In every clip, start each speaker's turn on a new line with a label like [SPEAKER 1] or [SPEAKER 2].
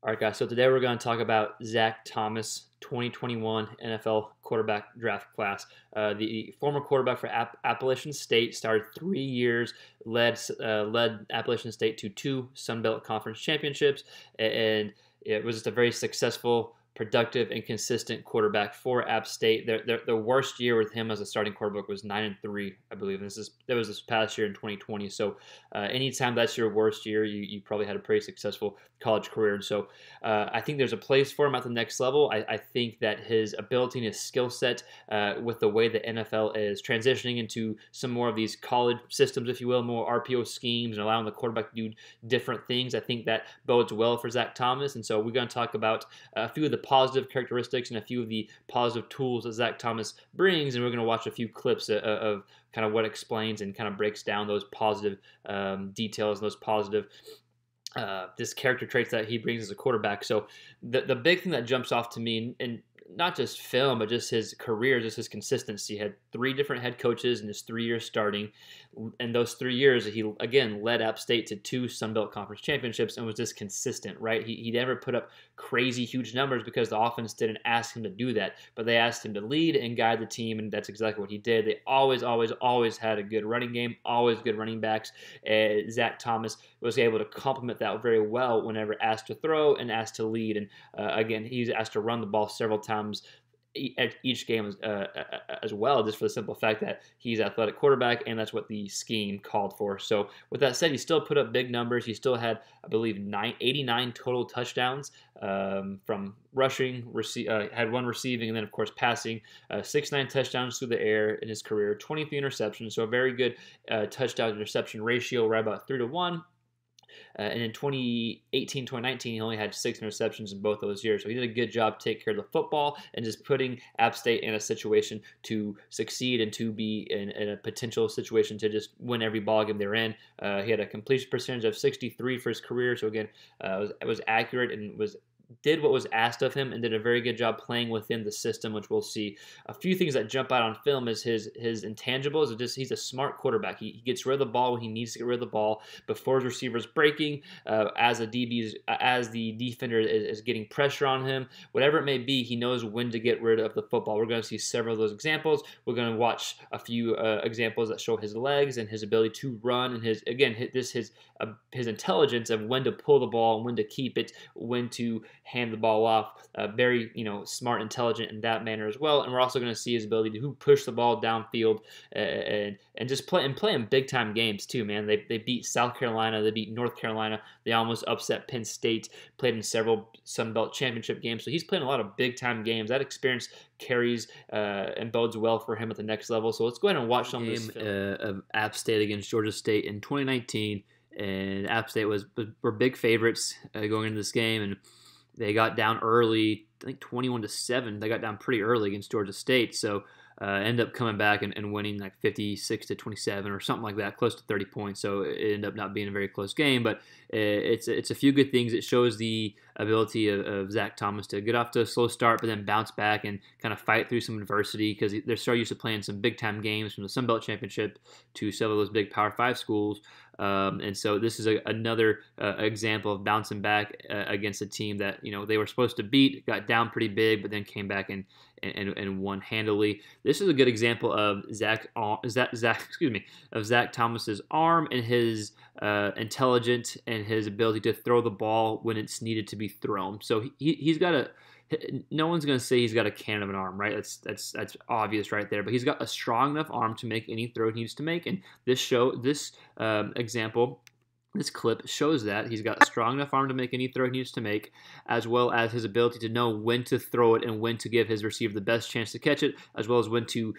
[SPEAKER 1] All right, guys. So today we're going to talk about Zac Thomas, 2021 NFL quarterback draft class. The former quarterback for Appalachian State started 3 years, led Appalachian State to two Sun Belt Conference championships, and it was just a very successful, productive, and consistent quarterback for App State. The worst year with him as a starting quarterback was 9-3, I believe. And that was this past year in 2020. So anytime that's your worst year, you probably had a pretty successful college career. And so I think there's a place for him at the next level. I think that his ability and his skill set with the way the NFL is transitioning into some more of these college systems, if you will, more RPO schemes and allowing the quarterback to do different things, I think that bodes well for Zac Thomas. And so we're going to talk about a few of the positive characteristics and a few of the positive tools that Zac Thomas brings, and we're going to watch a few clips of kind of what explains and kind of breaks down those positive details, those positive this character traits that he brings as a quarterback. So the big thing that jumps off to me, and not just film, but just his career, just his consistency. He had three different head coaches in his 3 years starting. And those 3 years, he, again, led App State to two Sun Belt Conference championships and was just consistent, right? He never put up crazy, huge numbers because the offense didn't ask him to do that. But they asked him to lead and guide the team, and that's exactly what he did. They always had a good running game, always good running backs. Zac Thomas was able to complement that very well whenever asked to throw and asked to lead. And again, he's asked to run the ball several times at each game as well, just for the simple fact that he's an athletic quarterback, and that's what the scheme called for. So with that said, he still put up big numbers. He still had, I believe, 89 total touchdowns from rushing, had one receiving, and then, of course, passing. 6-9 touchdowns through the air in his career, 23 interceptions, so a very good touchdown-interception ratio, right about 3-1. And in 2018, 2019, he only had 6 interceptions in both those years. So he did a good job taking care of the football and just putting App State in a situation to succeed and to be in a potential situation to just win every ball game they're in. He had a completion percentage of 63 for his career. So again, it was accurate and did what was asked of him and did a very good job playing within the system, which we'll see. A few things that jump out on film is his intangibles. He's a smart quarterback. He gets rid of the ball when he needs to get rid of the ball before his receiver's breaking, as the defender is getting pressure on him. Whatever it may be, he knows when to get rid of the football. We're going to see several of those examples. We're going to watch a few examples that show his legs and his ability to run and his intelligence of when to pull the ball and when to keep it, when to hand the ball off. Very, smart, intelligent in that manner as well. And we're also going to see his ability to push the ball downfield and just play in big time games too, man. They beat South Carolina, they beat North Carolina, they almost upset Penn State, played in several Sun Belt championship games. So he's playing a lot of big time games. That experience carries and bodes well for him at the next level. So let's go ahead and watch some of this film. Of App State against Georgia State in 2019, and App State were big favorites going into this game, and they got down early, I think 21-7. They got down pretty early against Georgia State, so ended up coming back and winning like 56-27 or something like that, close to 30 points. So it ended up not being a very close game, but it's a few good things. It shows the ability of Zac Thomas to get off to a slow start, but then bounce back and kind of fight through some adversity because they're so used to playing some big time games from the Sun Belt Championship to several of those big Power 5 schools. And so this is another example of bouncing back against a team that they were supposed to beat, got down pretty big, but then came back and won handily. This is a good example of Zac Thomas's arm and his intelligence and his ability to throw the ball when it's needed to be thrown. So he's got a. No one's going to say he's got a cannon of an arm, right? That's obvious right there. But he's got a strong enough arm to make any throw he needs to make. And this example, this clip shows that he's got a strong enough arm to make any throw he needs to make, as well as his ability to know when to throw it and when to give his receiver the best chance to catch it, as well as when to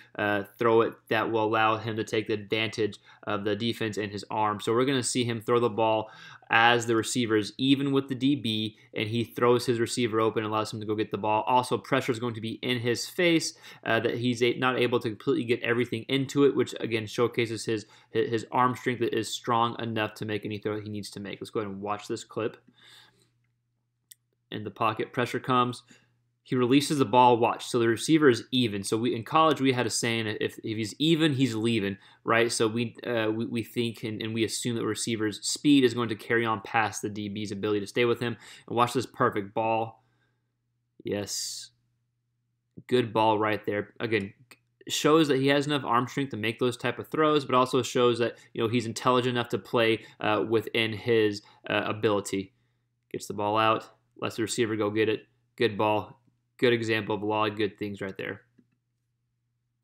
[SPEAKER 1] throw it that will allow him to take the advantage of the defense and his arm. So we're going to see him throw the ball as the receiver is even with the DB, and he throws his receiver open and allows him to go get the ball. Also, pressure is going to be in his face, that he's not able to completely get everything into it, which again showcases his arm strength that is strong enough to make any throw he needs to make. Let's go ahead and watch this clip. In the pocket, pressure comes. He releases the ball. Watch. So the receiver is even. So in college we had a saying: if he's even, he's leaving, right? So we think and we assume that receiver's speed is going to carry on past the DB's ability to stay with him. And watch this perfect ball. Yes, good ball right there. Again, shows that he has enough arm strength to make those type of throws, but also shows that he's intelligent enough to play within his ability. Gets the ball out, lets the receiver go get it. Good ball. Good example of a lot of good things right there.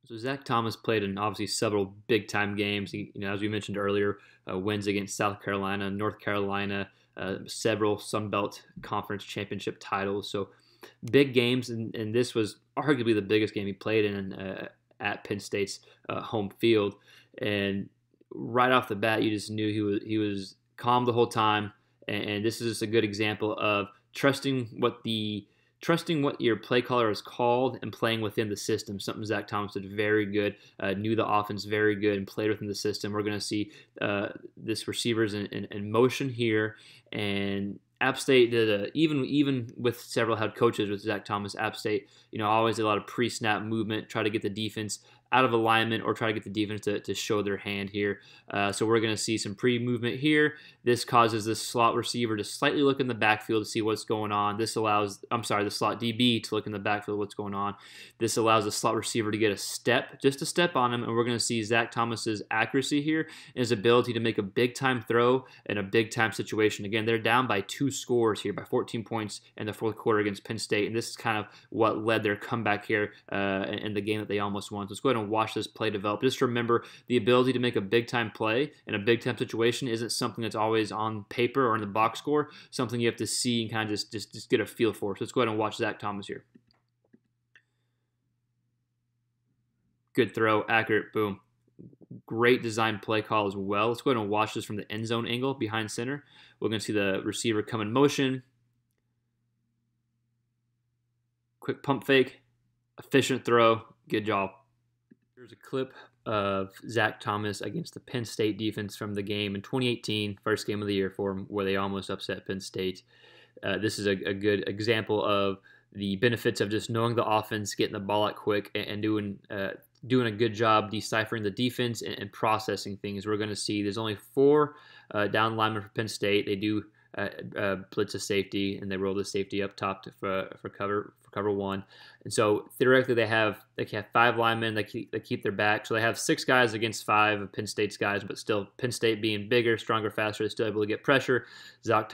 [SPEAKER 1] So Zac Thomas played in obviously several big-time games. He, as we mentioned earlier, wins against South Carolina, North Carolina, several Sun Belt Conference championship titles. So big games, and this was arguably the biggest game he played in at Penn State's home field. And right off the bat, you just knew he was calm the whole time. And this is just a good example of trusting what your play caller is called and playing within the system. Something Zac Thomas did very good, knew the offense very good, and played within the system. We're going to see this receivers in motion here. And App State did even with several head coaches with Zac Thomas, App State, always did a lot of pre-snap movement, try to get the defense out of alignment or try to get the defense to show their hand here. So we're going to see some pre-movement here. This causes this slot receiver to slightly look in the backfield to see what's going on. This allows, the slot DB to look in the backfield what's going on. This allows the slot receiver to get just a step on him, and we're going to see Zac Thomas's accuracy here and his ability to make a big-time throw in a big-time situation. Again, they're down by 2 scores here, by 14 points in the fourth quarter against Penn State, and this is kind of what led their comeback here in the game that they almost won. So let's go ahead and watch this play develop. Just remember, the ability to make a big-time play in a big-time situation isn't something that's always on paper or in the box score, something you have to see and kind of just get a feel for. So let's go ahead and watch Zac Thomas here. Good throw, accurate, boom. Great design play call as well. Let's go ahead and watch this from the end zone angle behind center. We're going to see the receiver come in motion. Quick pump fake, efficient throw, good job. Here's a clip of Zac Thomas against the Penn State defense from the game in 2018, first game of the year for him, where they almost upset Penn State. This is a good example of the benefits of just knowing the offense, getting the ball out quick, and doing a good job deciphering the defense and processing things. We're going to see there's only 4 down linemen for Penn State. They do blitz a safety, and they roll the safety up top for cover 1. And so theoretically they have 5 linemen that keep their back. So they have 6 guys against 5 of Penn State's guys, but still Penn State being bigger, stronger, faster, they're still able to get pressure. Zac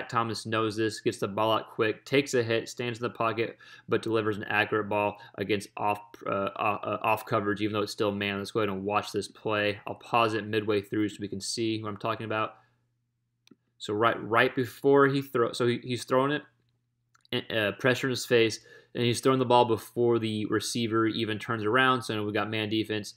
[SPEAKER 1] Thomas knows this, gets the ball out quick, takes a hit, stands in the pocket, but delivers an accurate ball against off coverage, even though it's still man. Let's go ahead and watch this play. I'll pause it midway through so we can see what I'm talking about. So right before he throws, so he's throwing it, pressure in his face, and he's throwing the ball before the receiver even turns around. So we got man defense,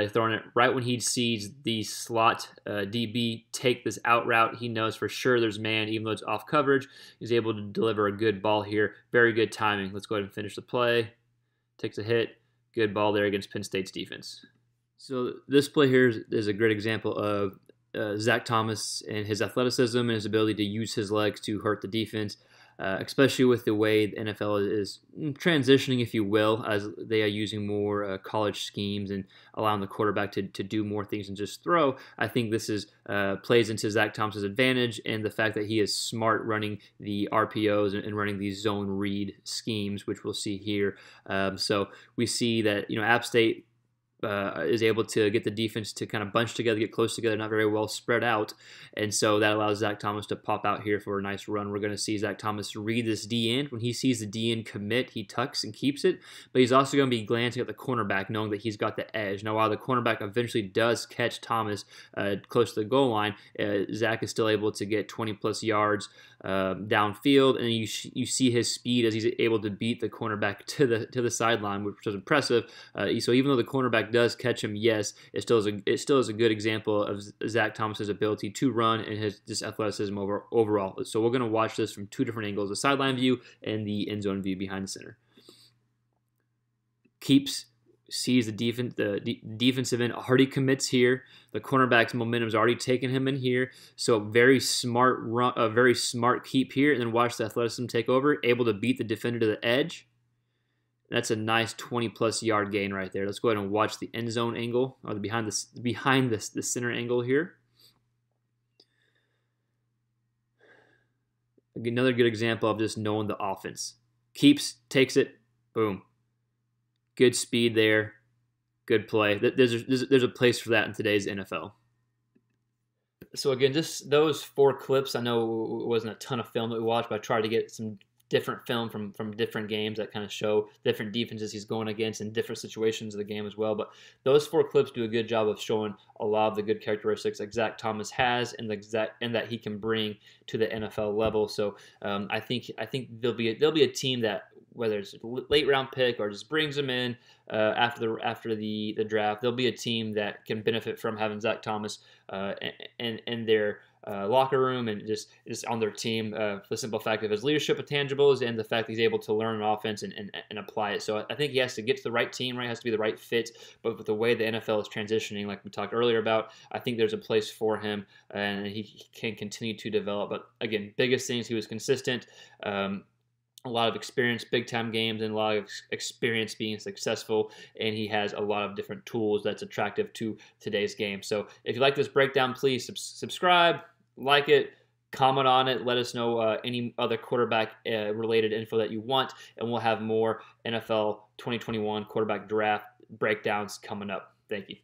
[SPEAKER 1] throwing it right when he sees the slot DB take this out route. He knows for sure there's man, even though it's off coverage. He's able to deliver a good ball here. Very good timing. Let's go ahead and finish the play. Takes a hit. Good ball there against Penn State's defense. So this play here is a great example of Zac Thomas and his athleticism and his ability to use his legs to hurt the defense, especially with the way the NFL is transitioning, if you will, as they are using more college schemes and allowing the quarterback to do more things than just throw. I think this plays into Zac Thomas's advantage, and the fact that he is smart running the RPOs and running these zone read schemes, which we'll see here. So we see that App State is able to get the defense to kind of bunch together, get close together, not very well spread out. And so that allows Zac Thomas to pop out here for a nice run. We're going to see Zac Thomas read this D-end. When he sees the D-end commit, he tucks and keeps it. But he's also going to be glancing at the cornerback, knowing that he's got the edge. Now, while the cornerback eventually does catch Thomas close to the goal line, Zac is still able to get 20-plus yards downfield, and you see his speed as he's able to beat the cornerback to the sideline, which was impressive. So even though the cornerback does catch him, yes, it still is a good example of Zac Thomas's ability to run and his athleticism overall. So we're going to watch this from 2 different angles: the sideline view and the end zone view behind the center. Keeps sees the defensive end already commits here. The cornerback's momentum is already taking him in here. So very smart run, a very smart keep here, and then watch the athleticism take over. Able to beat the defender to the edge. That's a nice 20+ yard gain right there. Let's go ahead and watch the end zone angle, or the behind the center angle here. Another good example of just knowing the offense. Keeps, takes it, boom. Good speed there. Good play. There's a place for that in today's NFL. So again, just those 4 clips. I know it wasn't a ton of film that we watched, but I tried to get some different film from different games that kind of show different defenses he's going against in different situations of the game as well. But those 4 clips do a good job of showing a lot of the good characteristics that Zac Thomas has and that he can bring to the NFL level. So I think there'll be a team that, whether it's a late round pick or just brings them in after the draft, there'll be a team that can benefit from having Zac Thomas in their locker room and just on their team. The simple fact of his leadership intangibles and the fact that he's able to learn an offense and apply it. So I think he has to get to the right team, right? It has to be the right fit. But with the way the NFL is transitioning, like we talked earlier about, I think there's a place for him and he can continue to develop. But again, biggest things, he was consistent. A lot of experience, big-time games, and a lot of experience being successful, and he has a lot of different tools that's attractive to today's game. So if you like this breakdown, please subscribe, like it, comment on it, let us know any other quarterback-related info that you want, and we'll have more NFL 2021 quarterback draft breakdowns coming up. Thank you.